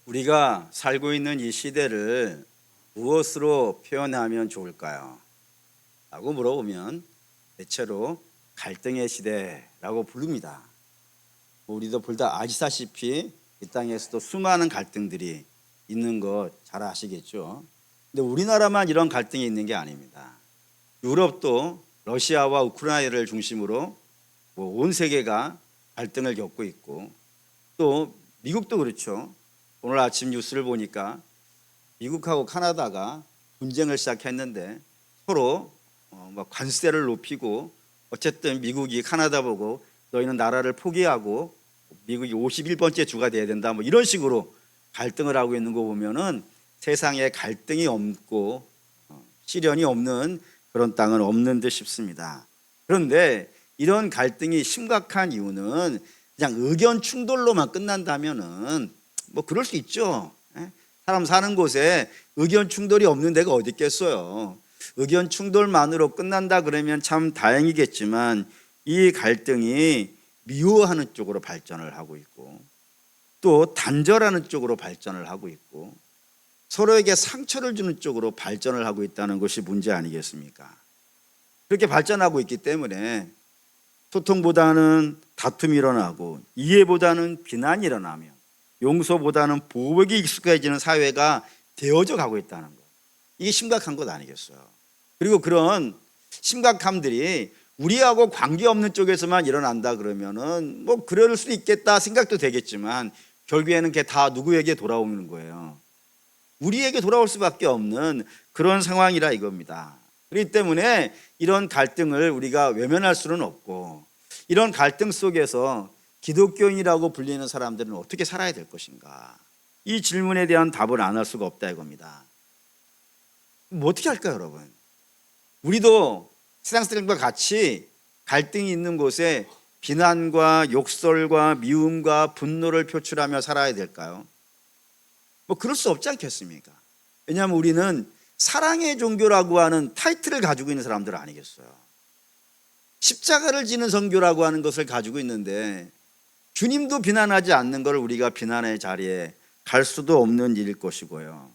우리가 살고 있는 이 시대를 무엇으로 표현하면 좋을까요? 라고 물어보면 대체로 갈등의 시대라고 부릅니다. 우리도 불다 아시다시피 이 땅에서도 수많은 갈등들이 있는 것 잘 아시겠죠? 근데 우리나라만 이런 갈등이 있는 게 아닙니다. 유럽도 러시아와 우크라이나를 중심으로 온 세계가 갈등을 겪고 있고, 또 미국도 그렇죠. 오늘 아침 뉴스를 보니까 미국하고 카나다가 분쟁을 시작했는데 서로 관세를 높이고, 어쨌든 미국이 카나다 보고 너희는 나라를 포기하고 미국이 51번째 주가 돼야 된다, 이런 식으로 갈등을 하고 있는 거 보면은 세상에 갈등이 없고 시련이 없는 그런 땅은 없는 듯 싶습니다. 그런데 이런 갈등이 심각한 이유는 그냥 의견 충돌로만 끝난다면은 그럴 수 있죠. 사람 사는 곳에 의견 충돌이 없는 데가 어디 있겠어요. 의견 충돌만으로 끝난다 그러면 참 다행이겠지만, 이 갈등이 미워하는 쪽으로 발전을 하고 있고, 또 단절하는 쪽으로 발전을 하고 있고, 서로에게 상처를 주는 쪽으로 발전을 하고 있다는 것이 문제 아니겠습니까? 그렇게 발전하고 있기 때문에 소통보다는 다툼이 일어나고, 이해보다는 비난이 일어나며, 용서보다는 보복이 익숙해지는 사회가 되어져 가고 있다는 것, 이게 심각한 것 아니겠어요? 그리고 그런 심각함들이 우리하고 관계없는 쪽에서만 일어난다 그러면은 그럴 수 있겠다 생각도 되겠지만, 결국에는 그게 다 누구에게 돌아오는 거예요? 우리에게 돌아올 수밖에 없는 그런 상황이라 이겁니다. 그렇기 때문에 이런 갈등을 우리가 외면할 수는 없고, 이런 갈등 속에서 기독교인이라고 불리는 사람들은 어떻게 살아야 될 것인가, 이 질문에 대한 답을 안 할 수가 없다 이겁니다. 어떻게 할까요, 여러분? 우리도 세상 사람들과 같이 갈등이 있는 곳에 비난과 욕설과 미움과 분노를 표출하며 살아야 될까요? 그럴 수 없지 않겠습니까? 왜냐하면 우리는 사랑의 종교라고 하는 타이틀을 가지고 있는 사람들 아니겠어요? 십자가를 지는 선교라고 하는 것을 가지고 있는데, 주님도 비난하지 않는 걸 우리가 비난의 자리에 갈 수도 없는 일일 것이고요.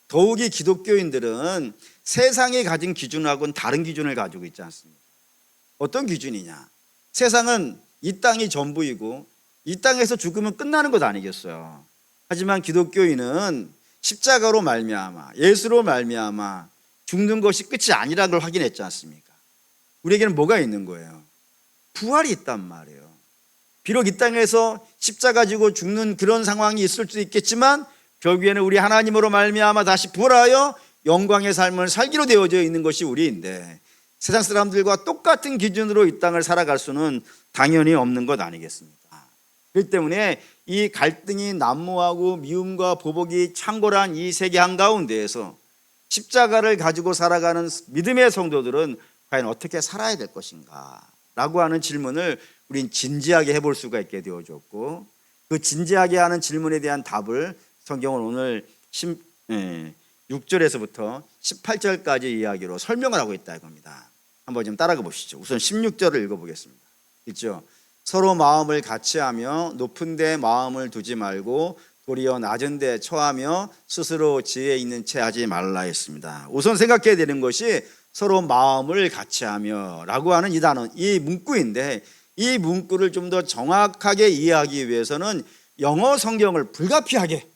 더욱이 기독교인들은 세상이 가진 기준하고는 다른 기준을 가지고 있지 않습니까? 어떤 기준이냐? 세상은 이 땅이 전부이고 이 땅에서 죽으면 끝나는 것 아니겠어요? 하지만 기독교인은 십자가로 말미암아, 예수로 말미암아 죽는 것이 끝이 아니라는 걸 확인했지 않습니까? 우리에게는 뭐가 있는 거예요? 부활이 있단 말이에요. 비록 이 땅에서 십자가 지고 죽는 그런 상황이 있을 수도 있겠지만, 결국에는 우리 하나님으로 말미암아 다시 부활하여 영광의 삶을 살기로 되어져 있는 것이 우리인데, 세상 사람들과 똑같은 기준으로 이 땅을 살아갈 수는 당연히 없는 것 아니겠습니까? 그렇기 때문에 이 갈등이 난무하고 미움과 보복이 창궐한 이 세계 한가운데에서 십자가를 가지고 살아가는 믿음의 성도들은 과연 어떻게 살아야 될 것인가 라고 하는 질문을 우린 진지하게 해볼 수가 있게 되어졌고, 그 진지하게 하는 질문에 대한 답을 성경은 오늘 6절에서부터 18절까지 이야기로 설명을 하고 있다 이겁니다. 한번 좀 따라가 보시죠. 우선 16절을 읽어보겠습니다. 있죠? 서로 마음을 같이하며 높은 데 마음을 두지 말고 도리어 낮은 데 처하며 스스로 지혜 있는 채 하지 말라 했습니다. 우선 생각해야 되는 것이 서로 마음을 같이하며 라고 하는 이 단어, 이 문구인데, 이 문구를 좀 더 정확하게 이해하기 위해서는 영어 성경을 불가피하게,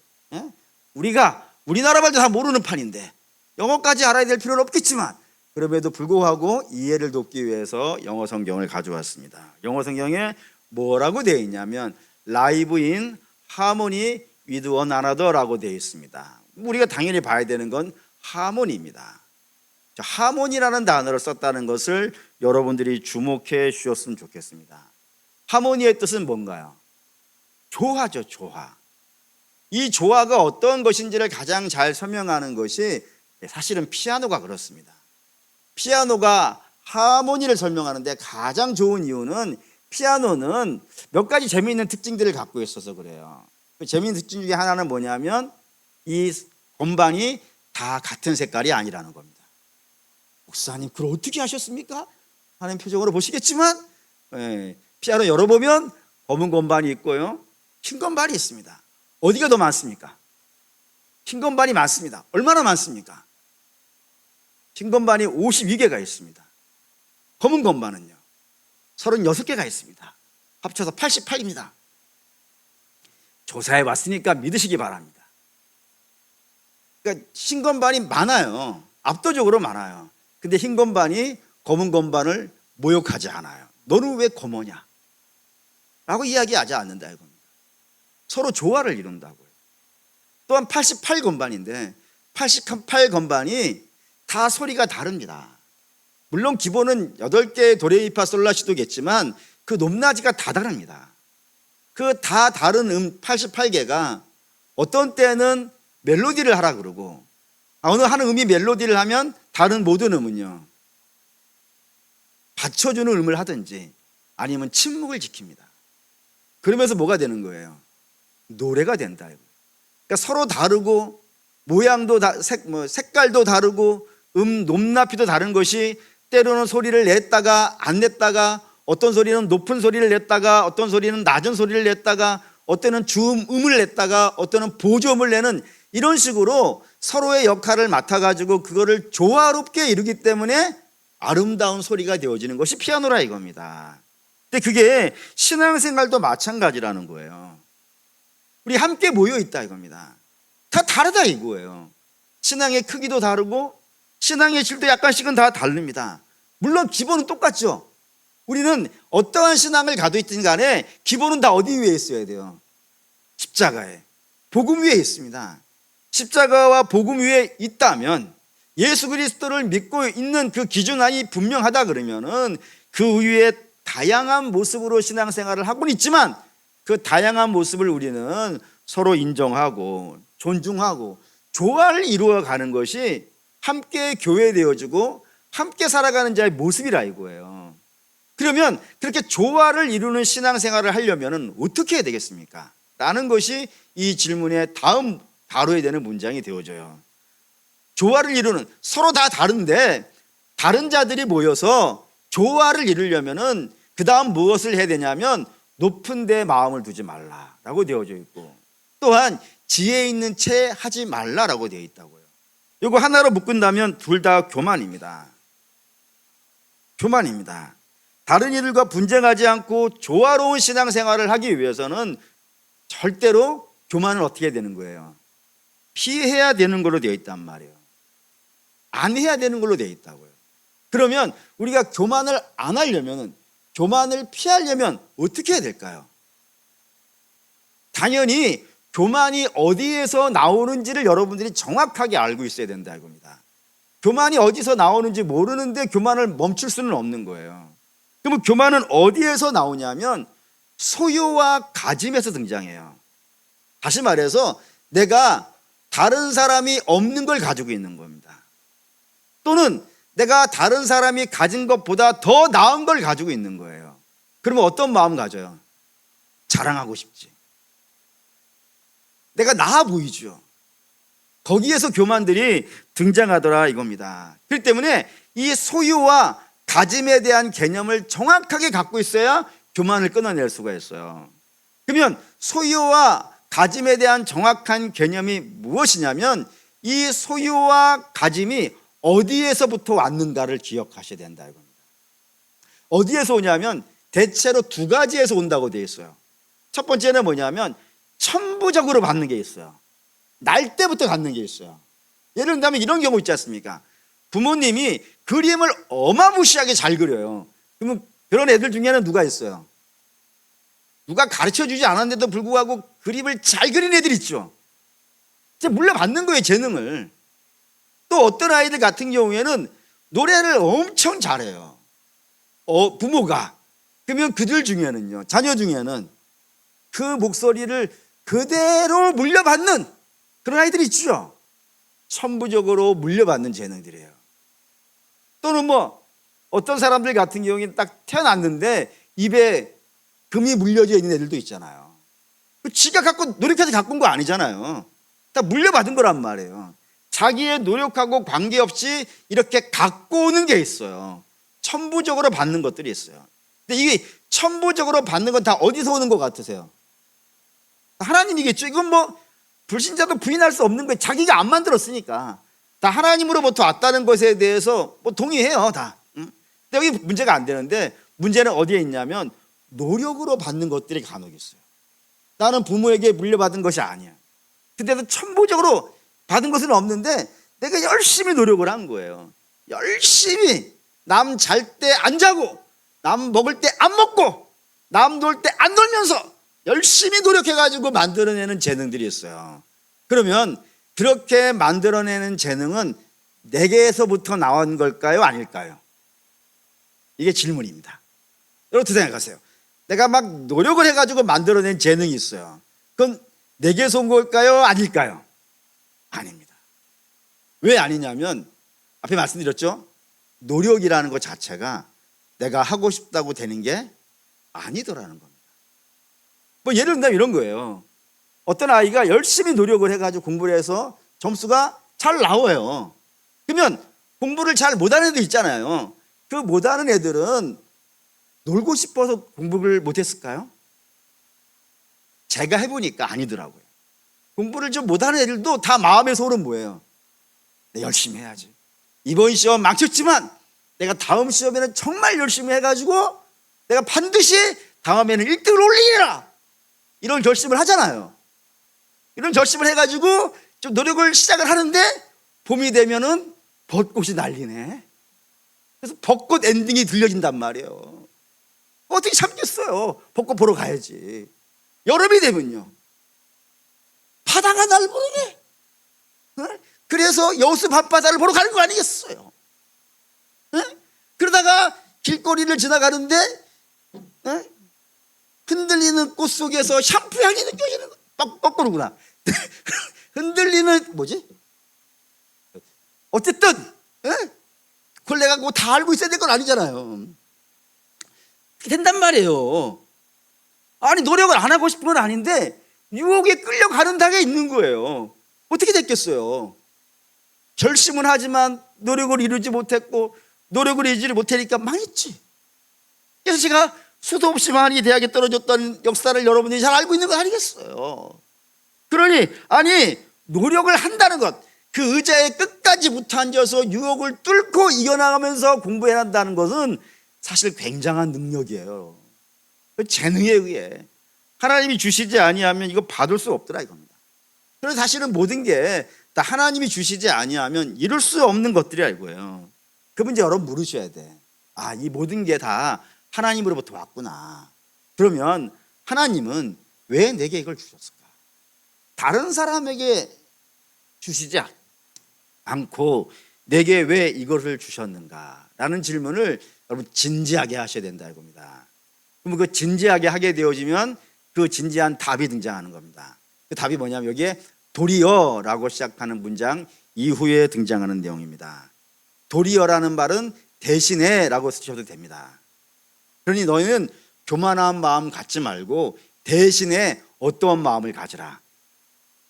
우리가 우리나라 말도 다 모르는 판인데 영어까지 알아야 될 필요는 없겠지만, 그럼에도 불구하고 이해를 돕기 위해서 영어 성경을 가져왔습니다. 영어 성경에 뭐라고 되어 있냐면 Live in harmony with one another라고 되어 있습니다. 우리가 당연히 봐야 되는 건 하모니입니다. 하모니라는 단어를 썼다는 것을 여러분들이 주목해 주셨으면 좋겠습니다. 하모니의 뜻은 뭔가요? 조화죠, 조화. 이 조화가 어떤 것인지를 가장 잘 설명하는 것이 사실은 피아노가 그렇습니다. 피아노가 하모니를 설명하는데 가장 좋은 이유는, 피아노는 몇 가지 재미있는 특징들을 갖고 있어서 그래요. 그 재미있는 특징 중에 하나는 뭐냐면 이 건반이 다 같은 색깔이 아니라는 겁니다. 목사님 그걸 어떻게 하셨습니까? 하는 표정으로 보시겠지만, 피아노 열어보면 검은 건반이 있고요, 흰 건반이 있습니다. 어디가 더 많습니까? 흰 건반이 많습니다. 얼마나 많습니까? 흰 건반이 52개가 있습니다. 검은 건반은요 36개가 있습니다. 합쳐서 88입니다. 조사해 왔으니까 믿으시기 바랍니다. 그러니까 흰 건반이 많아요. 압도적으로 많아요. 근데 흰 건반이 검은 건반을 모욕하지 않아요. 너는 왜 검으냐? 라고 이야기하지 않는다 이겁니다. 서로 조화를 이룬다고요. 또한 88건반인데 88건반이 다 소리가 다릅니다. 물론 기본은 8개의 도레미파솔라시도겠지만 그 높낮이가 다 다릅니다. 그 다 다른 88개가 어떤 때는 멜로디를 하라 그러고 어느 한 음이 멜로디를 하면 다른 모든 음은요 받쳐주는 음을 하든지 아니면 침묵을 지킵니다. 그러면서 뭐가 되는 거예요? 노래가 된다. 그러니까 서로 다르고 모양도 색깔도 다르고 높낮이도 다른 것이 때로는 소리를 냈다가 안 냈다가 어떤 소리는 높은 소리를 냈다가 어떤 소리는 낮은 소리를 냈다가 어때는 주음을 냈다가 어때는 보조음을 내는 이런 식으로 서로의 역할을 맡아가지고 그거를 조화롭게 이루기 때문에 아름다운 소리가 되어지는 것이 피아노라 이겁니다. 근데 그게 신앙생활도 마찬가지라는 거예요. 우리 함께 모여 있다 이겁니다. 다 다르다 이거예요. 신앙의 크기도 다르고 신앙의 질도 약간씩은 다 다릅니다. 물론 기본은 똑같죠. 우리는 어떠한 신앙을 가도 있든 간에 기본은 다 어디 위에 있어야 돼요? 십자가에, 복음 위에 있습니다. 십자가와 복음 위에 있다면 예수 그리스도를 믿고 있는 그 기준안이 분명하다 그러면은 그 위에 다양한 모습으로 신앙생활을 하고는 있지만 그 다양한 모습을 우리는 서로 인정하고 존중하고 조화를 이루어가는 것이 함께 교회되어지고 함께 살아가는 자의 모습이라 이거예요. 그러면 그렇게 조화를 이루는 신앙생활을 하려면 어떻게 해야 되겠습니까? 라는 것이 이 질문의 다음 다뤄야 되는 문장이 되어져요. 조화를 이루는, 서로 다 다른데 다른 자들이 모여서 조화를 이루려면은 그 다음 무엇을 해야 되냐면 높은 데 마음을 두지 말라라고 되어져 있고 또한 지혜 있는 채 하지 말라라고 되어 있다고요. 이거 하나로 묶은다면 둘 다 교만입니다. 교만입니다. 다른 이들과 분쟁하지 않고 조화로운 신앙생활을 하기 위해서는 절대로 교만을 어떻게 해야 되는 거예요? 피해야 되는 걸로 되어 있단 말이에요. 안 해야 되는 걸로 되어 있다고요. 그러면 우리가 교만을 안 하려면, 교만을 피하려면 어떻게 해야 될까요? 당연히 교만이 어디에서 나오는지를 여러분들이 정확하게 알고 있어야 된다 이겁니다. 교만이 어디서 나오는지 모르는데 교만을 멈출 수는 없는 거예요. 그러면 교만은 어디에서 나오냐면 소유와 가짐에서 등장해요. 다시 말해서 내가 다른 사람이 없는 걸 가지고 있는 겁니다. 또는 내가 다른 사람이 가진 것보다 더 나은 걸 가지고 있는 거예요. 그러면 어떤 마음 가져요? 자랑하고 싶지. 내가 나아 보이죠. 거기에서 교만들이 등장하더라 이겁니다. 그렇기 때문에 이 소유와 가짐에 대한 개념을 정확하게 갖고 있어야 교만을 끊어낼 수가 있어요. 그러면 소유와 가짐에 대한 정확한 개념이 무엇이냐면 이 소유와 가짐이 어디에서부터 왔는가를 기억하셔야 된다 이겁니다. 어디에서 오냐면 대체로 두 가지에서 온다고 되어 있어요. 첫 번째는 뭐냐면 천부적으로 받는 게 있어요. 날 때부터 갖는 게 있어요. 예를 들면 이런 경우 있지 않습니까? 부모님이 그림을 어마무시하게 잘 그려요. 그러면 그런 애들 중에는 누가 있어요? 누가 가르쳐주지 않았는데도 불구하고 그림을 잘 그린 애들 있죠. 진짜 물려받는 거예요, 재능을. 또 어떤 아이들 같은 경우에는 노래를 엄청 잘해요. 부모가. 그러면 그들 중에는요, 자녀 중에는 그 목소리를 그대로 물려받는 그런 아이들이 있죠. 천부적으로 물려받는 재능들이에요. 또는 어떤 사람들 같은 경우에는 딱 태어났는데 입에 금이 물려져 있는 애들도 있잖아요. 지가 갖고 노력해서 갖고 온 거 아니잖아요. 다 물려받은 거란 말이에요. 자기의 노력하고 관계없이 이렇게 갖고 오는 게 있어요. 천부적으로 받는 것들이 있어요. 근데 이게 천부적으로 받는 건 다 어디서 오는 것 같으세요? 하나님이겠죠. 이건 불신자도 부인할 수 없는 거예요. 자기가 안 만들었으니까. 다 하나님으로부터 왔다는 것에 대해서 뭐 동의해요, 다. 근데 여기 문제가 안 되는데, 문제는 어디에 있냐면 노력으로 받는 것들이 간혹 있어요. 나는 부모에게 물려받은 것이 아니야. 근데도 천부적으로 받은 것은 없는데 내가 열심히 노력을 한 거예요. 열심히 남 잘 때 안 자고, 남 먹을 때 안 먹고, 남 놀 때 안 놀면서 열심히 노력해가지고 만들어내는 재능들이 있어요. 그러면 그렇게 만들어내는 재능은 내게서부터 나온 걸까요? 아닐까요? 이게 질문입니다. 여러분 생각하세요. 내가 막 노력을 해가지고 만들어낸 재능이 있어요. 그건 내게서 온 걸까요? 아닐까요? 아닙니다. 왜 아니냐면 앞에 말씀드렸죠. 노력이라는 것 자체가 내가 하고 싶다고 되는 게 아니더라는 겁니다. 뭐 예를 들면 이런 거예요. 어떤 아이가 열심히 노력을 해가지고 공부를 해서 점수가 잘 나와요. 그러면 공부를 잘 못하는 애들 있잖아요. 그 못하는 애들은 놀고 싶어서 공부를 못했을까요? 제가 해보니까 아니더라고요. 공부를 좀 못하는 애들도 다 마음의 소울은 뭐예요? 내가 열심히 해야지. 이번 시험 망쳤지만 내가 다음 시험에는 정말 열심히 해가지고 내가 반드시 다음에는 1등을 올리리라, 이런 결심을 하잖아요. 이런 결심을 해가지고 좀 노력을 시작을 하는데 봄이 되면은 벚꽃이 난리네. 그래서 벚꽃 엔딩이 들려진단 말이에요. 어떻게 참겠어요? 벚꽃 보러 가야지. 여름이 되면요, 바다가 날 보네. 그래서 여수 밤바다를 보러 가는 거 아니겠어요? 그러다가 길거리를 지나가는데 흔들리는 꽃 속에서 샴푸 향이 느껴지는 거. 거꾸로구나. 흔들리는 뭐지? 어쨌든 그걸 내가 뭐 다 알고 있어야 될 건 아니잖아요. 된단 말이에요. 아니 노력을 안 하고 싶은 건 아닌데 유혹에 끌려가는 당에 있는 거예요. 어떻게 됐겠어요? 결심은 하지만 노력을 이루지 못했고, 노력을 이루지 못하니까 망했지. 그래서 제가 수도 없이 많이 대학에 떨어졌던 역사를 여러분들이 잘 알고 있는 거 아니겠어요? 그러니 아니 노력을 한다는 것, 그 의자에 끝까지 붙어 앉아서 유혹을 뚫고 이겨나가면서 공부해야 한다는 것은 사실 굉장한 능력이에요. 재능에 의해 하나님이 주시지 아니하면 이거 받을 수 없더라 이겁니다. 그래서 사실은 모든 게 다 하나님이 주시지 아니하면 이룰 수 없는 것들이라 이거예요. 그 문제 여러분 물으셔야 돼. 아, 이 모든 게 다 하나님으로부터 왔구나. 그러면 하나님은 왜 내게 이걸 주셨을까? 다른 사람에게 주시지 않고 내게 왜 이것을 주셨는가? 라는 질문을 여러분 진지하게 하셔야 된다 이겁니다. 그러면 그 진지하게 하게 되어지면 그 진지한 답이 등장하는 겁니다. 그 답이 뭐냐면 여기에 도리어라고 시작하는 문장 이후에 등장하는 내용입니다. 도리어라는 말은 대신에 라고 쓰셔도 됩니다. 그러니 너희는 교만한 마음 갖지 말고 대신에 어떠한 마음을 가지라.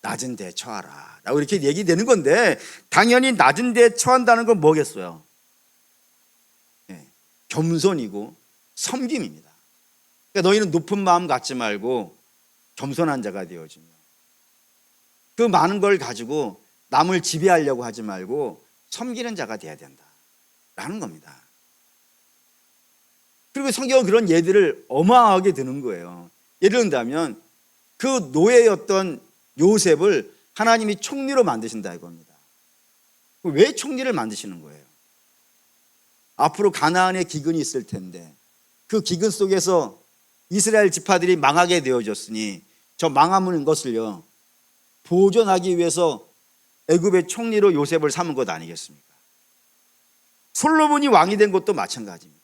낮은 데 처하라 라고 이렇게 얘기되는 건데, 당연히 낮은 데 처한다는 건 뭐겠어요? 겸손이고 섬김입니다. 그러니까 너희는 높은 마음 갖지 말고 겸손한 자가 되어지며, 그 많은 걸 가지고 남을 지배하려고 하지 말고 섬기는 자가 되어야 된다라는 겁니다. 그리고 성경은 그런 예들을 어마어마하게 드는 거예요. 예를 든다면 그 노예였던 요셉을 하나님이 총리로 만드신다 이겁니다. 왜 총리를 만드시는 거예요? 앞으로 가나안에 기근이 있을 텐데 그 기근 속에서 이스라엘 지파들이 망하게 되어졌으니 저 망하는 것을요 보존하기 위해서 애굽의 총리로 요셉을 삼은 것 아니겠습니까? 솔로몬이 왕이 된 것도 마찬가지입니다.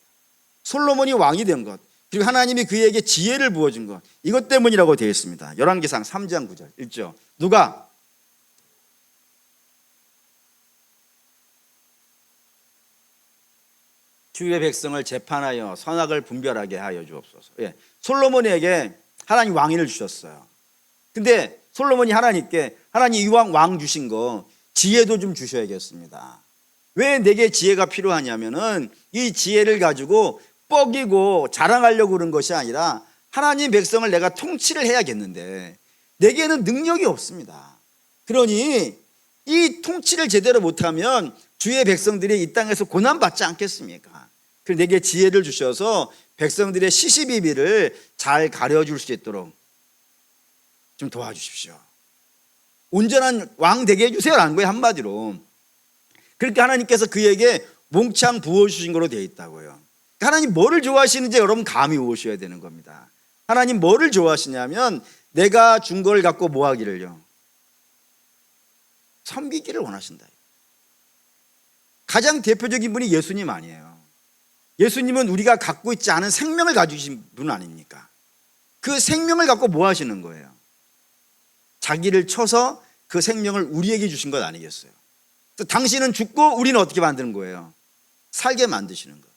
솔로몬이 왕이 된 것, 그리고 하나님이 그에게 지혜를 부어준 것, 이것 때문이라고 되어 있습니다. 열왕기상 3장 9절 읽죠. 누가 주의 백성을 재판하여 선악을 분별하게 하여 주옵소서. 솔로몬에게 하나님 왕위를 주셨어요. 근데 솔로몬이 하나님께, 하나님 이왕 왕 주신 거 지혜도 좀 주셔야겠습니다. 왜 내게 지혜가 필요하냐면은 이 지혜를 가지고 뻐기고 자랑하려고 그런 것이 아니라 하나님 백성을 내가 통치를 해야겠는데 내게는 능력이 없습니다. 그러니 이 통치를 제대로 못하면 주의 백성들이 이 땅에서 고난받지 않겠습니까? 그래서 내게 지혜를 주셔서 백성들의 시시비비를 잘 가려줄 수 있도록 좀 도와주십시오. 온전한 왕 되게 해주세요라는 거예요, 한마디로. 그렇게 하나님께서 그에게 몽창 부어주신 거로 되어 있다고요. 하나님 뭐를 좋아하시는지 여러분 감이 오셔야 되는 겁니다. 하나님 뭐를 좋아하시냐면 내가 준 걸 갖고 뭐 하기를요? 섬기기를 원하신다. 가장 대표적인 분이 예수님 아니에요. 예수님은 우리가 갖고 있지 않은 생명을 가지고 계신 분 아닙니까? 그 생명을 갖고 뭐 하시는 거예요? 자기를 쳐서 그 생명을 우리에게 주신 것 아니겠어요? 당신은 죽고 우리는 어떻게 만드는 거예요? 살게 만드시는 것.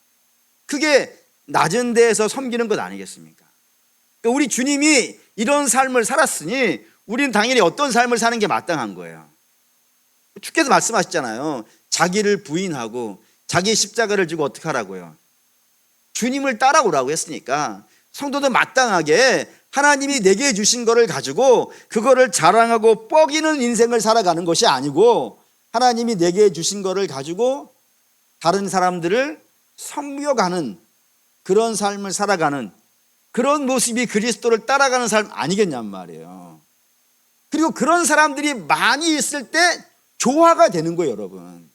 그게 낮은 데에서 섬기는 것 아니겠습니까? 그러니까 우리 주님이 이런 삶을 살았으니 우리는 당연히 어떤 삶을 사는 게 마땅한 거예요. 주께서 말씀하셨잖아요. 자기를 부인하고 자기 십자가를 지고 어떻게 하라고요? 주님을 따라오라고 했으니까 성도도 마땅하게 하나님이 내게 주신 거를 가지고 그거를 자랑하고 뻐기는 인생을 살아가는 것이 아니고 하나님이 내게 주신 거를 가지고 다른 사람들을 섬겨가는 그런 삶을 살아가는 그런 모습이 그리스도를 따라가는 삶 아니겠냔 말이에요. 그리고 그런 사람들이 많이 있을 때 조화가 되는 거예요, 여러분.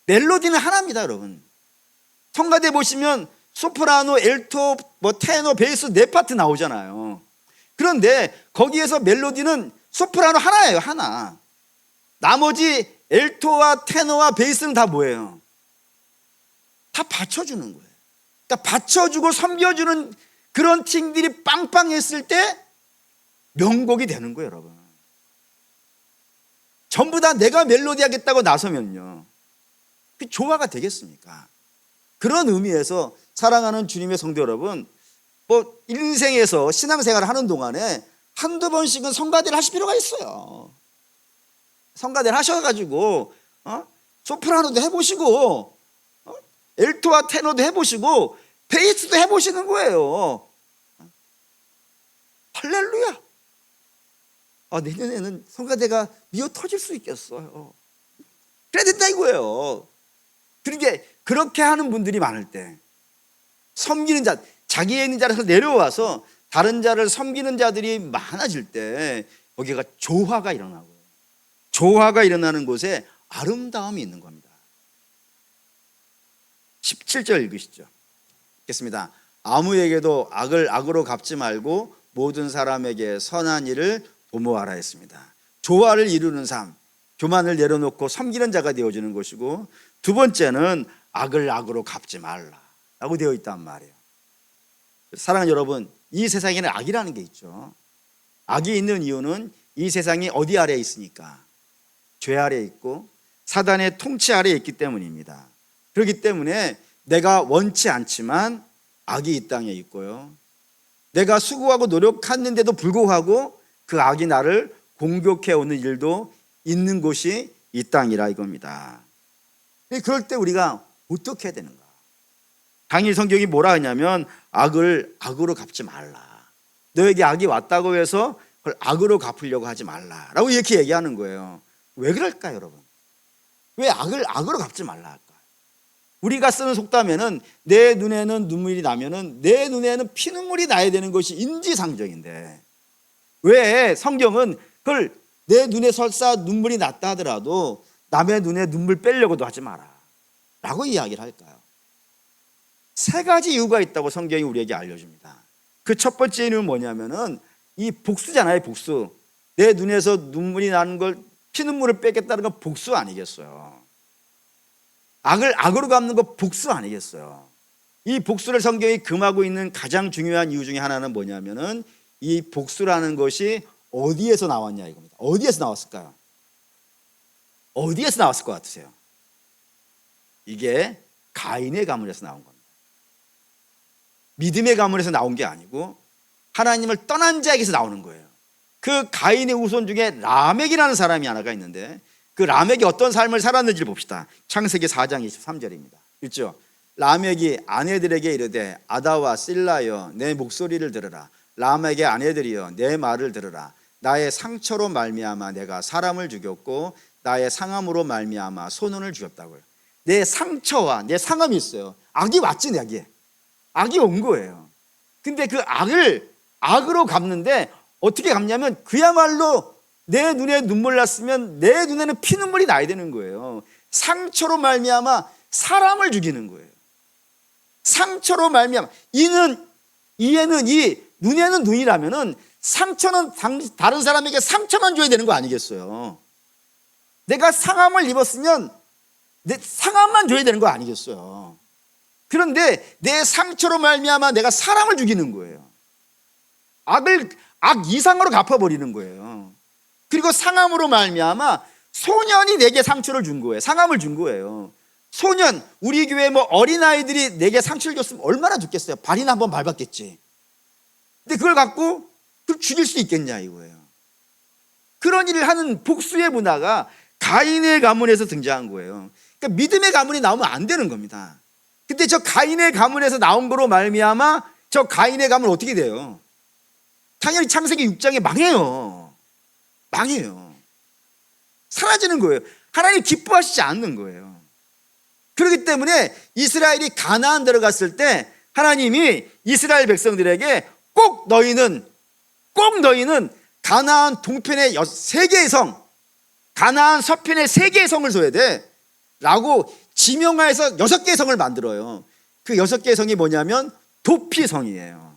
멜로디는 하나입니다, 여러분. 성가대 보시면 소프라노, 엘토, 테너, 베이스 네 파트 나오잖아요. 그런데 거기에서 멜로디는 소프라노 하나예요, 하나. 나머지 엘토와 테너와 베이스는 다 뭐예요? 다 받쳐주는 거예요. 그러니까 받쳐주고 섬겨주는 그런 팀들이 빵빵했을 때 명곡이 되는 거예요, 여러분. 전부 다 내가 멜로디 하겠다고 나서면요, 그 조화가 되겠습니까? 그런 의미에서 사랑하는 주님의 성도 여러분, 인생에서 신앙생활을 하는 동안에 한두 번씩은 성가대를 하실 필요가 있어요. 성가대를 하셔가지고 소프라노도 해보시고 엘토와 테너도 해보시고 베이스도 해보시는 거예요. 할렐루야. 내년에는 성가대가 미어 터질 수 있겠어요. 그래야 된다 이거예요. 그러니까 그렇게 하는 분들이 많을 때 섬기는 자, 자기에 있는 자리에서 내려와서 다른 자를 섬기는 자들이 많아질 때 거기가 조화가 일어나고, 조화가 일어나는 곳에 아름다움이 있는 겁니다. 17절 읽으시죠. 읽겠습니다. 아무에게도 악을 악으로 갚지 말고 모든 사람에게 선한 일을 도모하라 했습니다. 조화를 이루는 삶, 교만을 내려놓고 섬기는 자가 되어주는 것이고, 두 번째는 악을 악으로 갚지 말라라고 되어 있단 말이에요. 사랑하는 여러분, 이 세상에는 악이라는 게 있죠. 악이 있는 이유는 이 세상이 어디 아래에 있으니까? 죄 아래에 있고 사단의 통치 아래에 있기 때문입니다. 그렇기 때문에 내가 원치 않지만 악이 이 땅에 있고요, 내가 수고하고 노력했는데도 불구하고 그 악이 나를 공격해오는 일도 있는 곳이 이 땅이라 이겁니다. 그럴 때 우리가 어떻게 해야 되는가? 당일 성경이 뭐라 하냐면 악을 악으로 갚지 말라. 너에게 악이 왔다고 해서 그걸 악으로 갚으려고 하지 말라라고 이렇게 얘기하는 거예요. 왜 그럴까요, 여러분? 왜 악을 악으로 갚지 말라 할까? 우리가 쓰는 속담에는 내 눈에는 눈물이 나면은 내 눈에는 피눈물이 나야 되는 것이 인지상정인데, 왜 성경은 그걸 내 눈에 설사 눈물이 났다 하더라도 남의 눈에 눈물 빼려고도 하지 마라 라고 이야기를 할까요? 세 가지 이유가 있다고 성경이 우리에게 알려줍니다. 그 첫 번째 이유는 뭐냐면은 이 복수잖아요, 복수. 내 눈에서 눈물이 나는 걸, 피눈물을 빼겠다는 건 복수 아니겠어요? 악을 악으로 갚는 거 복수 아니겠어요? 이 복수를 성경이 금하고 있는 가장 중요한 이유 중에 하나는 뭐냐면은 이 복수라는 것이 어디에서 나왔냐 이겁니다. 어디에서 나왔을까요? 어디에서 나왔을 것 같으세요? 이게 가인의 가문에서 나온 겁니다. 믿음의 가문에서 나온 게 아니고 하나님을 떠난 자에게서 나오는 거예요. 그 가인의 후손 중에 라멕이라는 사람이 하나가 있는데 그 라멕이 어떤 삶을 살았는지를 봅시다. 창세기 4장 23절입니다. 읽죠? 라멕이 아내들에게 이르되 아다와 실라여 내 목소리를 들으라. 라멕의 아내들이여 내 말을 들으라. 나의 상처로 말미암아 내가 사람을 죽였고 나의 상함으로 말미암아 소년을 죽였다고요. 내 상처와 내 상함이 있어요. 악이 왔지, 내게. 악이 온 거예요. 근데 그 악을 악으로 갚는데 어떻게 갚냐면 그야말로 내 눈에 눈물 났으면 내 눈에는 피눈물이 나야 되는 거예요. 상처로 말미암아 사람을 죽이는 거예요. 상처로 말미암아 이에는 이, 눈에는 눈이라면은 상처는 다른 사람에게 상처만 줘야 되는 거 아니겠어요? 내가 상함을 입었으면 내 상함만 줘야 되는 거 아니겠어요? 그런데 내 상처로 말미암아 내가 사람을 죽이는 거예요. 악 이상으로 갚아버리는 거예요. 그리고 상함으로 말미암아 소년이 내게 상처를 준 거예요. 상함을 준 거예요. 소년, 우리 교회 뭐 어린아이들이 내게 상처를 줬으면 얼마나 좋겠어요. 발이나 한번 밟았겠지. 근데 그걸 갖고 그걸 죽일 수 있겠냐 이거예요. 그런 일을 하는 복수의 문화가 가인의 가문에서 등장한 거예요. 그러니까 믿음의 가문이 나오면 안 되는 겁니다. 근데 저 가인의 가문에서 나온 거로 말미암아 저 가인의 가문 어떻게 돼요? 당연히 창세기 6장에 망해요. 망해요. 사라지는 거예요. 하나님 기뻐하시지 않는 거예요. 그렇기 때문에 이스라엘이 가나안 들어갔을 때 하나님이 이스라엘 백성들에게 꼭 너희는 가나안 동편의 3개의 성, 가나안 서편의 3개의 성을 둬야 돼 라고 지명하여서 6개의 성을 만들어요. 그 6개의 성이 뭐냐면 도피성이에요.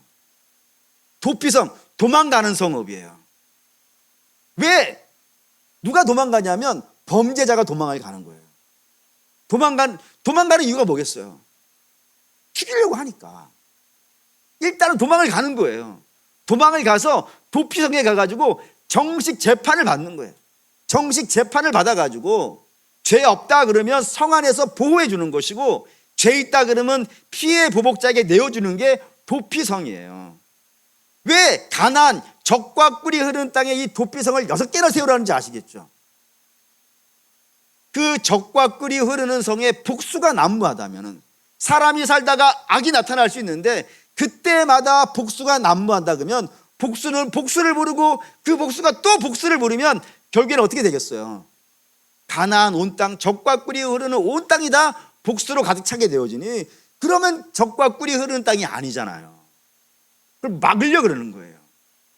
도피성, 도망가는 성읍이에요. 왜? 누가 도망가냐면 범죄자가 도망을 가는 거예요. 도망가는 이유가 뭐겠어요? 죽이려고 하니까. 일단은 도망을 가는 거예요. 도망을 가서 도피성에 가가지고 정식 재판을 받는 거예요. 정식 재판을 받아가지고 죄 없다 그러면 성 안에서 보호해 주는 것이고 죄 있다 그러면 피해 보복자에게 내어주는 게 도피성이에요. 왜 가나안 적과 꿀이 흐르는 땅에 이 도피성을 6개나 세우라는지 아시겠죠? 그 적과 꿀이 흐르는 성에 복수가 난무하다면 사람이 살다가 악이 나타날 수 있는데 그때마다 복수가 난무한다 그러면 복수는 복수를 부르고 그 복수가 또 복수를 부르면 결국에는 어떻게 되겠어요? 가나안 온 땅, 적과 꿀이 흐르는 온 땅이 다 복수로 가득 차게 되어지니 그러면 적과 꿀이 흐르는 땅이 아니잖아요. 그걸 막으려고 그러는 거예요.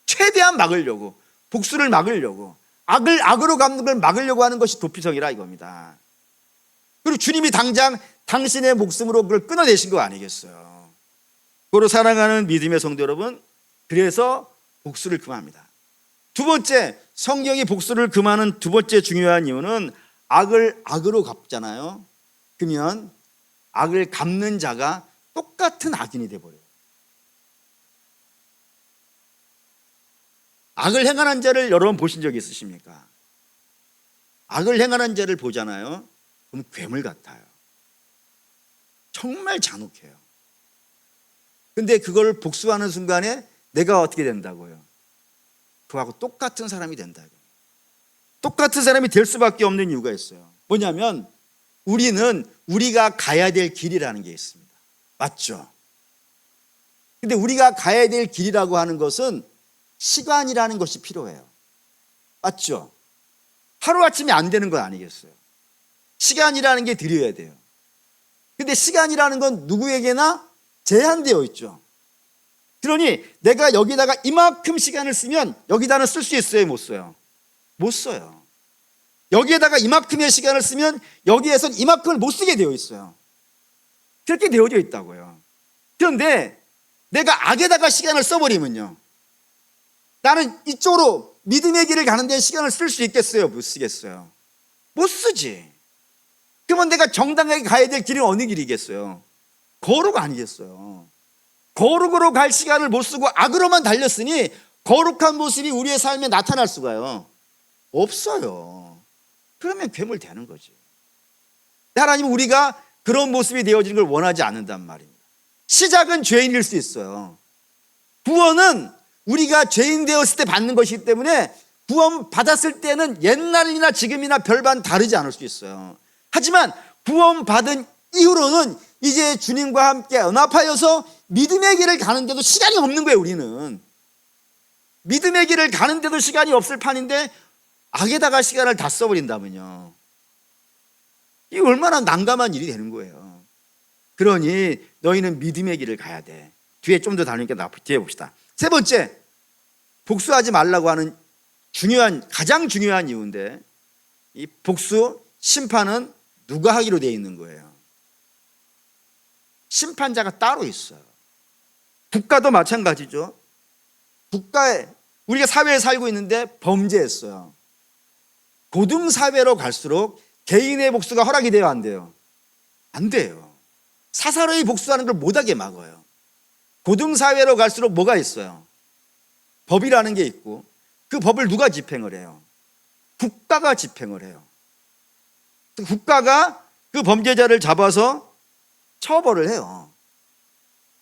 최대한 막으려고, 복수를 막으려고, 악을 악으로 갚는 걸 막으려고 하는 것이 도피성이라 이겁니다. 그리고 주님이 당장 당신의 목숨으로 그걸 끊어내신 거 아니겠어요? 그로 사랑하는 믿음의 성도 여러분, 그래서 복수를 금합니다. 두 번째, 성경이 복수를 금하는 두 번째 중요한 이유는 악을 악으로 갚잖아요. 그러면 악을 갚는 자가 똑같은 악인이 돼버려요. 악을 행하는 자를 여러분 보신 적 있으십니까? 악을 행하는 자를 보잖아요. 그럼 괴물 같아요. 정말 잔혹해요. 근데 그걸 복수하는 순간에 내가 어떻게 된다고요? 그하고 똑같은 사람이 된다고요. 똑같은 사람이 될 수밖에 없는 이유가 있어요. 뭐냐면 우리는 우리가 가야 될 길이라는 게 있습니다. 맞죠? 근데 우리가 가야 될 길이라고 하는 것은 시간이라는 것이 필요해요. 맞죠? 하루아침에 안 되는 건 아니겠어요? 시간이라는 게 들여야 돼요. 근데 시간이라는 건 누구에게나 제한되어 있죠. 그러니 내가 여기다가 이만큼 시간을 쓰면 여기다는 쓸 수 있어요? 못 써요? 못 써요. 여기에다가 이만큼의 시간을 쓰면 여기에선 이만큼을 못 쓰게 되어 있어요. 그렇게 되어져 있다고요. 그런데 내가 악에다가 시간을 써버리면요, 나는 이쪽으로 믿음의 길을 가는 데 시간을 쓸 수 있겠어요? 못 쓰겠어요? 못 쓰지. 그러면 내가 정당하게 가야 될 길은 어느 길이겠어요? 거룩 아니겠어요? 거룩으로 갈 시간을 못 쓰고 악으로만 달렸으니 거룩한 모습이 우리의 삶에 나타날 수가요 없어요. 그러면 괴물 되는 거지. 하나님은 우리가 그런 모습이 되어지는 걸 원하지 않는단 말입니다. 시작은 죄인일 수 있어요. 구원은 우리가 죄인 되었을 때 받는 것이기 때문에 구원 받았을 때는 옛날이나 지금이나 별반 다르지 않을 수 있어요. 하지만 구원 받은 이후로는 이제 주님과 함께 연합하여서 믿음의 길을 가는데도 시간이 없는 거예요. 우리는 믿음의 길을 가는데도 시간이 없을 판인데 악에다가 시간을 다 써버린다면요, 이게 얼마나 난감한 일이 되는 거예요. 그러니 너희는 믿음의 길을 가야 돼. 뒤에 좀 더 다니니까 뒤에 봅시다. 세 번째, 복수하지 말라고 하는 가장 중요한 이유인데, 이 복수, 심판은 누가 하기로 되어 있는 거예요? 심판자가 따로 있어요. 국가도 마찬가지죠. 국가에, 우리가 사회에 살고 있는데 범죄했어요. 고등사회로 갈수록 개인의 복수가 허락이 돼요, 안 돼요? 안 돼요. 사사로이 복수하는 걸 못하게 막아요. 고등사회로 갈수록 뭐가 있어요? 법이라는 게 있고, 그 법을 누가 집행을 해요? 국가가 집행을 해요. 국가가 그 범죄자를 잡아서 처벌을 해요.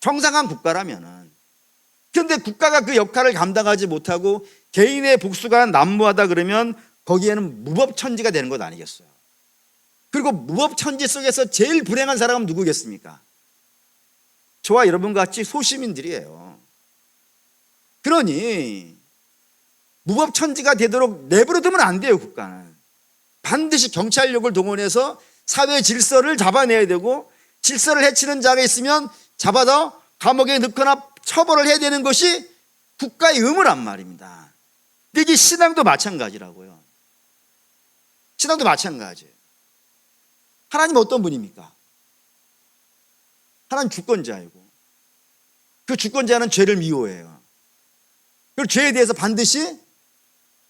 정상한 국가라면은. 그런데 국가가 그 역할을 감당하지 못하고 개인의 복수가 난무하다 그러면 거기에는 무법천지가 되는 것 아니겠어요? 그리고 무법천지 속에서 제일 불행한 사람은 누구겠습니까? 저와 여러분 같이 소시민들이에요. 그러니 무법천지가 되도록 내버려두면 안 돼요. 국가는 반드시 경찰력을 동원해서 사회 질서를 잡아내야 되고, 질서를 해치는 자가 있으면 잡아다 감옥에 넣거나 처벌을 해야 되는 것이 국가의 의무란 말입니다. 근데 이게 신앙도 마찬가지라고요. 신앙도 마찬가지예요. 하나님은 어떤 분입니까? 하나님 주권자이고, 그 주권자는 죄를 미워해요. 그리고 죄에 대해서 반드시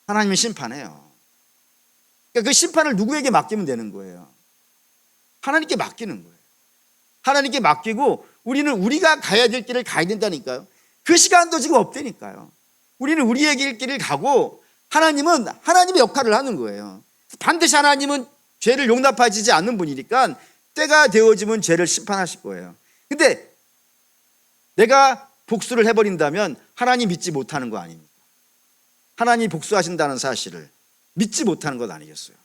하나님은 심판해요. 그러니까 그 심판을 누구에게 맡기면 되는 거예요? 하나님께 맡기는 거예요. 하나님께 맡기고 우리는 우리가 가야 될 길을 가야 된다니까요. 그 시간도 지금 없다니까요. 우리는 우리의 길을 가고 하나님은 하나님의 역할을 하는 거예요. 반드시 하나님은 죄를 용납하지 않는 분이니까 때가 되어지면 죄를 심판하실 거예요. 근데 내가 복수를 해버린다면 하나님 믿지 못하는 거 아닙니까? 하나님이 복수하신다는 사실을 믿지 못하는 것 아니겠어요?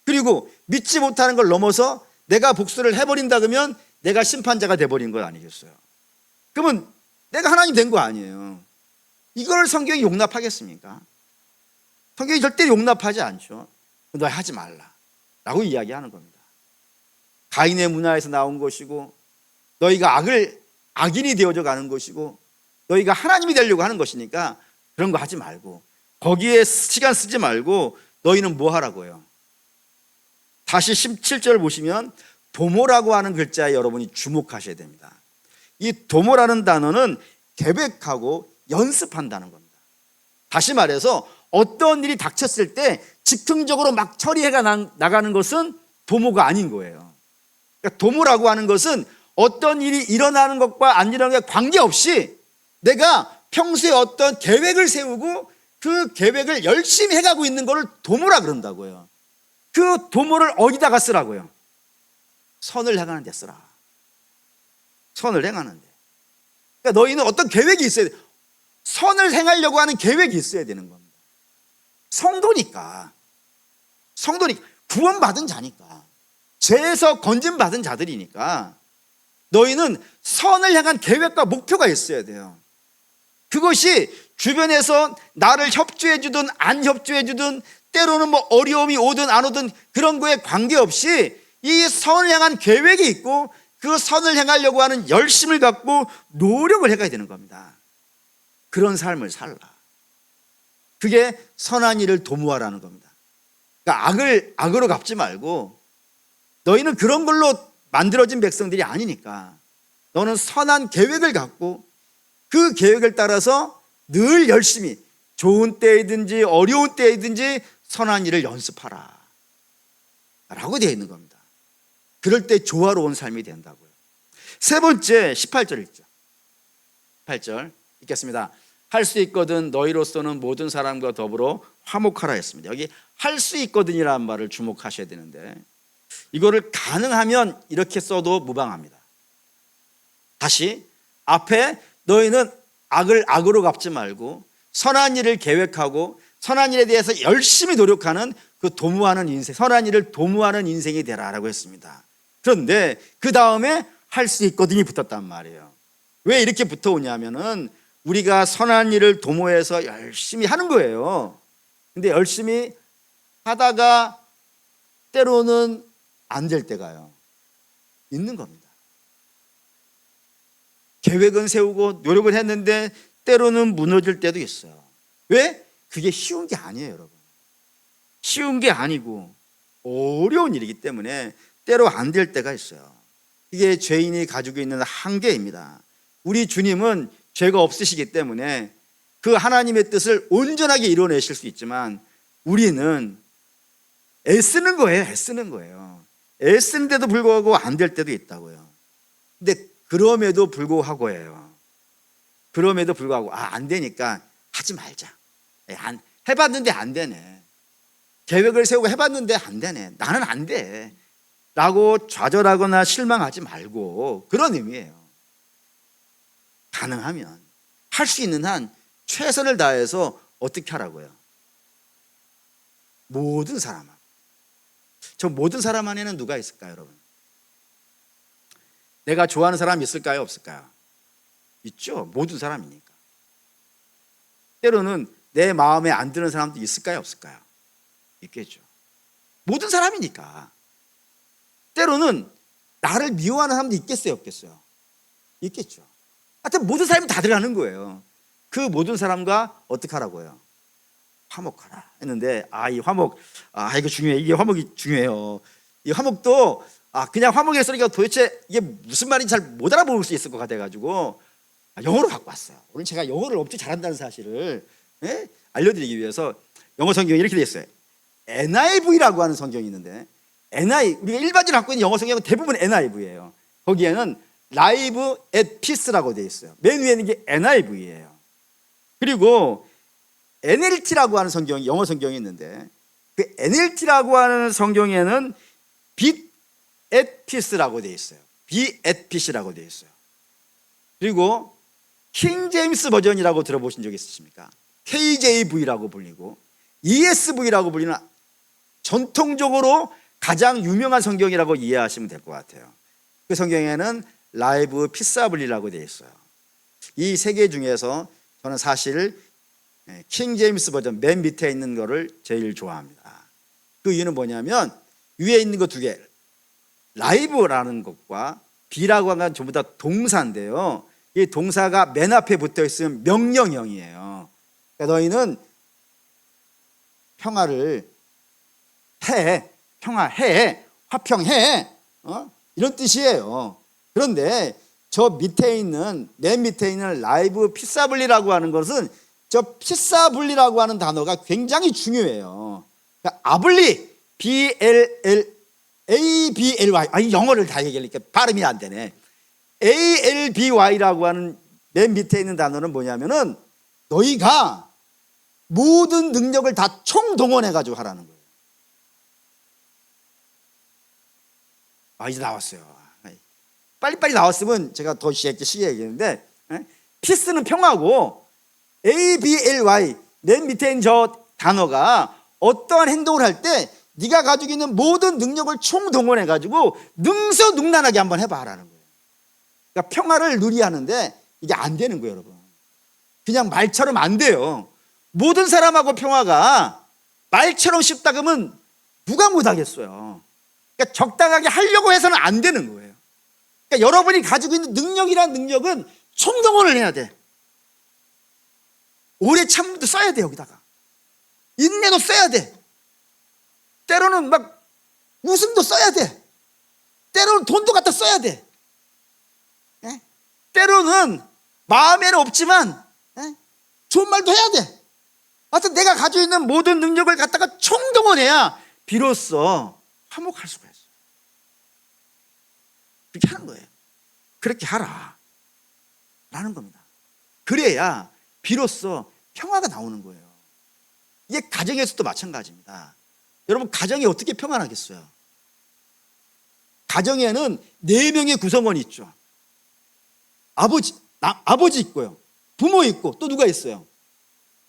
그리고 믿지 못하는 걸 넘어서 내가 복수를 해버린다 그러면 내가 심판자가 돼버린 것 아니겠어요? 그러면 내가 하나님 된 거 아니에요. 이걸 성경이 용납하겠습니까? 성경이 절대 용납하지 않죠. 너 하지 말라 라고 이야기하는 겁니다. 가인의 문화에서 나온 것이고, 너희가 악인이 되어져 가는 것이고, 너희가 하나님이 되려고 하는 것이니까 그런 거 하지 말고, 거기에 시간 쓰지 말고 너희는 뭐 하라고요? 다시 17절 보시면 도모라고 하는 글자에 여러분이 주목하셔야 됩니다. 이 도모라는 단어는 계획하고 연습한다는 겁니다. 다시 말해서 어떤 일이 닥쳤을 때 즉흥적으로 막 처리해가 나가는 것은 도모가 아닌 거예요. 그러니까 도모라고 하는 것은 어떤 일이 일어나는 것과 안 일어나는 것 관계없이 내가 평소에 어떤 계획을 세우고 그 계획을 열심히 해가고 있는 것을 도모라 그런다고요. 그 도모를 어디다가 쓰라고요? 선을 행하는 데 쓰라. 선을 행하는 데. 그러니까 너희는 어떤 계획이 있어야 돼. 선을 행하려고 하는 계획이 있어야 되는 겁니다. 성도니까 구원받은 자니까, 죄에서 건진받은 자들이니까 너희는 선을 향한 계획과 목표가 있어야 돼요. 그것이 주변에서 나를 협조해 주든 안 협조해 주든, 때로는 뭐 어려움이 오든 안 오든 그런 거에 관계없이 이 선을 향한 계획이 있고 그 선을 향하려고 하는 열심을 갖고 노력을 해가야 되는 겁니다. 그런 삶을 살라. 그게 선한 일을 도모하라는 겁니다. 그러니까 악으로 갚지 말고, 너희는 그런 걸로 만들어진 백성들이 아니니까 너는 선한 계획을 갖고 그 계획을 따라서 늘 열심히 좋은 때이든지 어려운 때이든지 선한 일을 연습하라 라고 되어 있는 겁니다. 그럴 때 조화로운 삶이 된다고요. 세 번째 18절 읽죠. 8절 읽겠습니다. 할 수 있거든 너희로서는 모든 사람과 더불어 화목하라 했습니다. 여기 할 수 있거든이라는 말을 주목하셔야 되는데, 이거를 가능하면 이렇게 써도 무방합니다. 다시 앞에 너희는 악을 악으로 갚지 말고 선한 일을 계획하고 선한 일에 대해서 열심히 노력하는 그 도모하는 인생, 선한 일을 도모하는 인생이 되라라고 했습니다. 그런데 그 다음에 할 수 있거든이 붙었단 말이에요. 왜 이렇게 붙어오냐면은 우리가 선한 일을 도모해서 열심히 하는 거예요. 근데 열심히 하다가 때로는 안 될 때가요 있는 겁니다. 계획은 세우고 노력을 했는데 때로는 무너질 때도 있어요. 왜? 그게 쉬운 게 아니에요, 여러분. 쉬운 게 아니고 어려운 일이기 때문에 때로 안 될 때가 있어요. 이게 죄인이 가지고 있는 한계입니다. 우리 주님은 죄가 없으시기 때문에 그 하나님의 뜻을 온전하게 이뤄내실 수 있지만 우리는 애쓰는 거예요. 애쓰는 거예요. 애쓰는데도 불구하고 안 될 때도 있다고요. 근데 그럼에도 불구하고예요. 그럼에도 불구하고 안 되니까 하지 말자. 해봤는데 안 되네. 계획을 세우고 해봤는데 안 되네. 나는 안 돼. 라고 좌절하거나 실망하지 말고 그런 의미예요. 가능하면 할 수 있는 한 최선을 다해서 어떻게 하라고요? 모든 사람. 저 모든 사람 안에는 누가 있을까요, 여러분? 내가 좋아하는 사람 있을까요, 없을까요? 있죠. 모든 사람이니까. 때로는 내 마음에 안 드는 사람도 있을까요, 없을까요? 있겠죠. 모든 사람이니까. 때로는 나를 미워하는 사람도 있겠어요, 없겠어요? 있겠죠. 하여튼 모든 사람이 다 들어가는 거예요. 그 모든 사람과 어떻게 하라고요? 화목하라 했는데 이 화목 이거 중요해. 이게 화목이 중요해요. 이 화목도 그냥 화목의 소리가 도대체 이게 무슨 말인지 잘 못 알아볼 수 있을 것 같아가지고 영어로 갖고 왔어요. 오늘 제가 영어를 엄청 잘한다는 사실을 알려드리기 위해서 영어 성경이 이렇게 되어 있어요. NIV라고 하는 성경이 있는데 우리가 일반적으로 갖고 있는 영어 성경은 대부분 NIV예요. 거기에는 라이브 앳 피스라고 되어 있어요. 맨 위에 있는 게 NIV예요. 그리고 NLT라고 하는 성경이 영어 성경이 있는데 그 NLT라고 하는 성경에는 빛 앳 피스라고 되어 있어요. 빛 앳 피스라고 되어 있어요. 그리고 킹 제임스 버전이라고 들어보신 적 있으십니까? KJV라고 불리고 ESV라고 불리는 전통적으로 가장 유명한 성경이라고 이해하시면 될 것 같아요. 그 성경에는 라이브 피사블리라고 되어 있어요. 이 세 개 중에서 저는 사실 킹 제임스 버전 맨 밑에 있는 거를 제일 좋아합니다. 그 이유는 뭐냐면 위에 있는 거 두 개, 라이브라는 것과 비라고 하는 건 전부 다 동사인데요. 이 동사가 맨 앞에 붙어 있으면 명령형이에요. 그러니까 너희는 평화를 해, 평화해, 화평해, 이런 뜻이에요. 그런데 저 밑에 있는 맨 밑에 있는 라이브 피사블리라고 하는 것은 저 피사블리라고 하는 단어가 굉장히 중요해요. 그러니까 아블리 BLLABLY 영어를 다 얘기하니까 발음이 안 되네. ALBY라고 하는 맨 밑에 있는 단어는 뭐냐면은 너희가 모든 능력을 다 총동원해 가지고 하라는 거예요. 이제 나왔어요. 빨리빨리 나왔으면 제가 더 쉽게 얘기했는데 피스는 평화고 ABLY 맨 밑에 있는 저 단어가 어떠한 행동을 할 때 네가 가지고 있는 모든 능력을 총동원해 가지고 능수능란하게 한번 해봐라는 거예요. 그러니까 평화를 누리하는데 이게 안 되는 거예요, 여러분. 그냥 말처럼 안 돼요. 모든 사람하고 평화가 말처럼 쉽다 그러면 누가 못하겠어요. 그러니까 적당하게 하려고 해서는 안 되는 거예요. 그러니까 여러분이 가지고 있는 능력이란 능력은 총동원을 해야 돼. 오래 참음도 써야 돼. 여기다가 인내도 써야 돼. 때로는 막 웃음도 써야 돼. 때로는 돈도 갖다 써야 돼. 때로는 마음에는 없지만 좋은 말도 해야 돼. 하여튼 내가 가지고 있는 모든 능력을 갖다가 총동원해야 비로소 화목할 수가 있어요. 그렇게 하는 거예요. 그렇게 하라 라는 겁니다. 그래야 비로소 평화가 나오는 거예요. 이게 가정에서도 마찬가지입니다. 여러분, 가정이 어떻게 평안하겠어요? 가정에는 4명의 구성원이 있죠. 아버지 있고요, 부모 있고, 또 누가 있어요?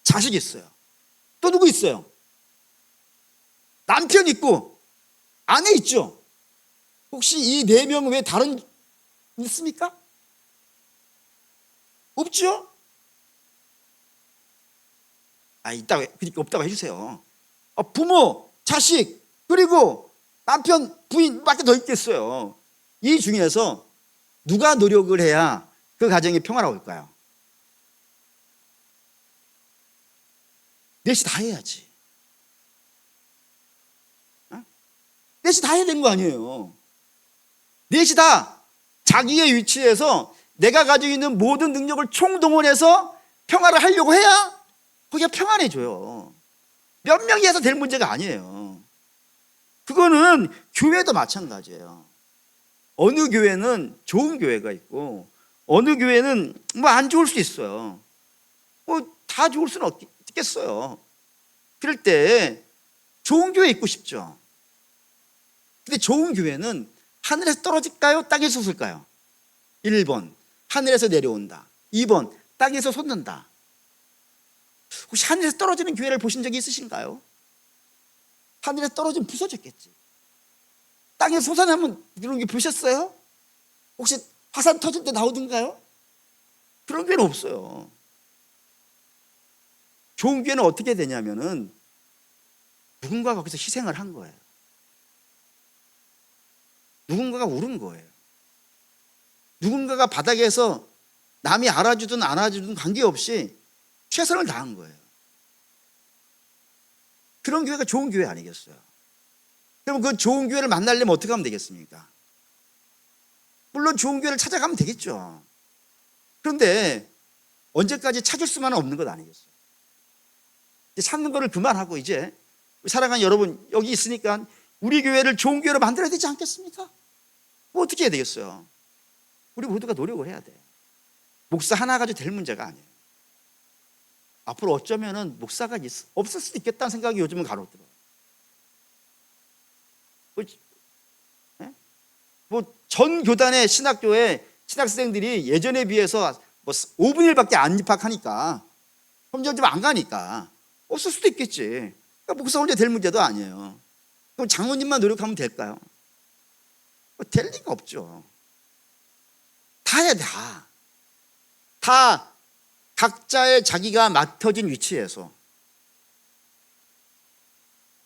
자식 있어요. 또 누구 있어요? 남편 있고 아내 있죠. 혹시 이 4명 외에 다른 있습니까? 없죠? 있다고 그러니까 없다고 해주세요. 부모, 자식, 그리고 남편, 부인 밖에 더 있겠어요. 이 중에서 누가 노력을 해야 그 가정에 평화가 올까요? 넷이 다 해야지. 넷이 다 해야 되는 거 아니에요. 넷이 다 자기의 위치에서 내가 가지고 있는 모든 능력을 총동원해서 평화를 하려고 해야 거기가 평안해져요. 몇 명이 해서 될 문제가 아니에요. 그거는 교회도 마찬가지예요. 어느 교회는 좋은 교회가 있고 어느 교회는 뭐 안 좋을 수 있어요. 뭐 다 좋을 수는 없겠어요. 그럴 때 좋은 교회 있고 싶죠. 근데 좋은 교회는 하늘에서 떨어질까요? 땅에서 솟을까요? 1번 하늘에서 내려온다. 2번 땅에서 솟는다. 혹시 하늘에서 떨어지는 교회를 보신 적이 있으신가요? 하늘에서 떨어지면 부서졌겠지. 땅에서 솟아나면 이런 게 보셨어요? 혹시 화산 터질 때 나오던가요? 그런 교회는 없어요. 좋은 교회는 어떻게 되냐면은 누군가가 거기서 희생을 한 거예요. 누군가가 울은 거예요. 누군가가 바닥에서 남이 알아주든 안 알아주든 관계없이 최선을 다한 거예요. 그런 교회가 좋은 교회 아니겠어요? 그럼 그 좋은 교회를 만나려면 어떻게 하면 되겠습니까? 물론 좋은 교회를 찾아가면 되겠죠. 그런데 언제까지 찾을 수만은 없는 것 아니겠어요? 이제 찾는 거를 그만하고 이제 사랑하는 여러분 여기 있으니까 우리 교회를 좋은 교회로 만들어야 되지 않겠습니까? 뭐 어떻게 해야 되겠어요? 우리 모두가 노력을 해야 돼. 목사 하나 가지고 될 문제가 아니에요. 앞으로 어쩌면은 목사가 없을 수도 있겠다는 생각이 요즘은 간혹 들어요. 전 교단의 신학교에 신학생들이 예전에 비해서 뭐 5분의 1밖에 안 입학하니까 점점 안 가니까 없을 수도 있겠지. 그러니까 목사 혼자 될 문제도 아니에요. 그럼 장로님만 노력하면 될까요? 될 리가 없죠. 다 해야 돼. 다 각자의 자기가 맡아진 위치에서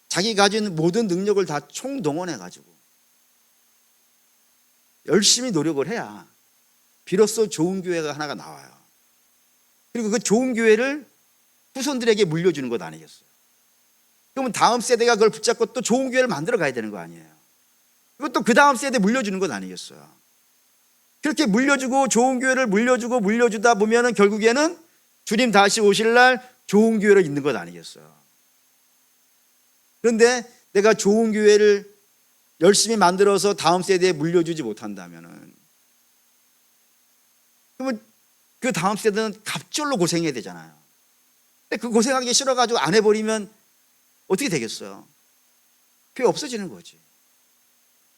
자기 가진 모든 능력을 다 총동원해가지고 열심히 노력을 해야 비로소 좋은 교회가 하나가 나와요. 그리고 그 좋은 교회를 후손들에게 물려주는 것 아니겠어요? 그러면 다음 세대가 그걸 붙잡고 또 좋은 교회를 만들어 가야 되는 거 아니에요? 그것도 그 다음 세대에 물려주는 것 아니겠어요? 그렇게 물려주고 좋은 교회를 물려주고 물려주다 보면은 결국에는 주님 다시 오실 날 좋은 교회로 있는 것 아니겠어요? 그런데 내가 좋은 교회를 열심히 만들어서 다음 세대에 물려주지 못한다면은 그러면 그 다음 세대는 갑절로 고생해야 되잖아요. 근데 그 고생하기 싫어가지고 안 해버리면 어떻게 되겠어요? 교회 없어지는 거지.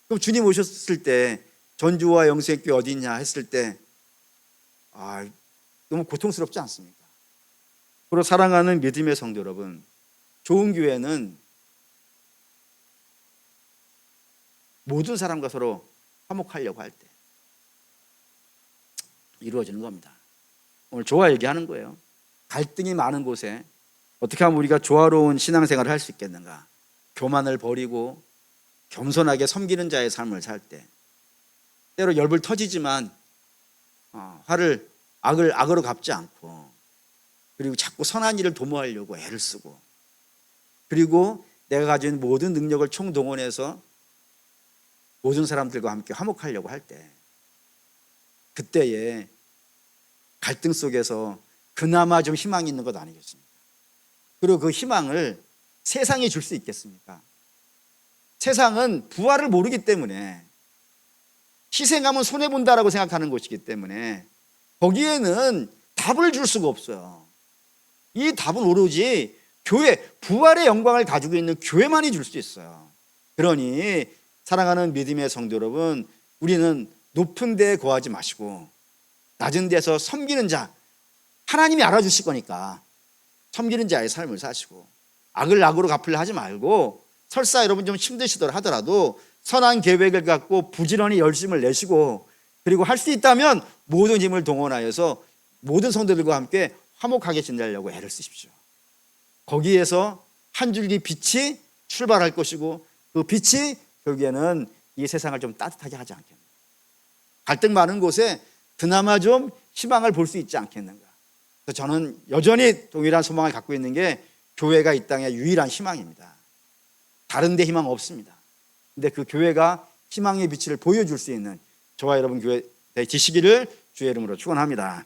그럼 주님 오셨을 때 전주와 영생교회 어디 있냐 했을 때 너무 고통스럽지 않습니까? 그리고 사랑하는 믿음의 성도 여러분, 좋은 교회는 모든 사람과 서로 화목하려고 할 때 이루어지는 겁니다. 오늘 조화 얘기하는 거예요. 갈등이 많은 곳에 어떻게 하면 우리가 조화로운 신앙생활을 할 수 있겠는가? 교만을 버리고 겸손하게 섬기는 자의 삶을 살 때 때로 열불 터지지만 악으로 갚지 않고 그리고 자꾸 선한 일을 도모하려고 애를 쓰고 그리고 내가 가진 모든 능력을 총동원해서 모든 사람들과 함께 화목하려고 할 때 그때에 갈등 속에서 그나마 좀 희망이 있는 것 아니겠습니까? 그리고 그 희망을 세상이 줄 수 있겠습니까? 세상은 부활을 모르기 때문에 희생하면 손해본다라고 생각하는 것이기 때문에 거기에는 답을 줄 수가 없어요. 이 답은 오로지 교회, 부활의 영광을 가지고 있는 교회만이 줄 수 있어요. 그러니 사랑하는 믿음의 성도 여러분, 우리는 높은 데에 거하지 마시고 낮은 데서 섬기는 자, 하나님이 알아주실 거니까 섬기는 자의 삶을 사시고 악을 악으로 갚으려 하지 말고 설사 여러분 좀 힘드시더라 하더라도 선한 계획을 갖고 부지런히 열심을 내시고 그리고 할 수 있다면 모든 힘을 동원하여서 모든 성도들과 함께 화목하게 지내려고 애를 쓰십시오. 거기에서 한 줄기 빛이 출발할 것이고 그 빛이 결국에는 이 세상을 좀 따뜻하게 하지 않겠는가. 갈등 많은 곳에 그나마 좀 희망을 볼 수 있지 않겠는가. 그래서 저는 여전히 동일한 소망을 갖고 있는 게 교회가 이 땅의 유일한 희망입니다. 다른 데 희망 없습니다. 근데 그 교회가 희망의 빛을 보여줄 수 있는 저와 여러분 교회 되시기를 주의 이름으로 축원합니다.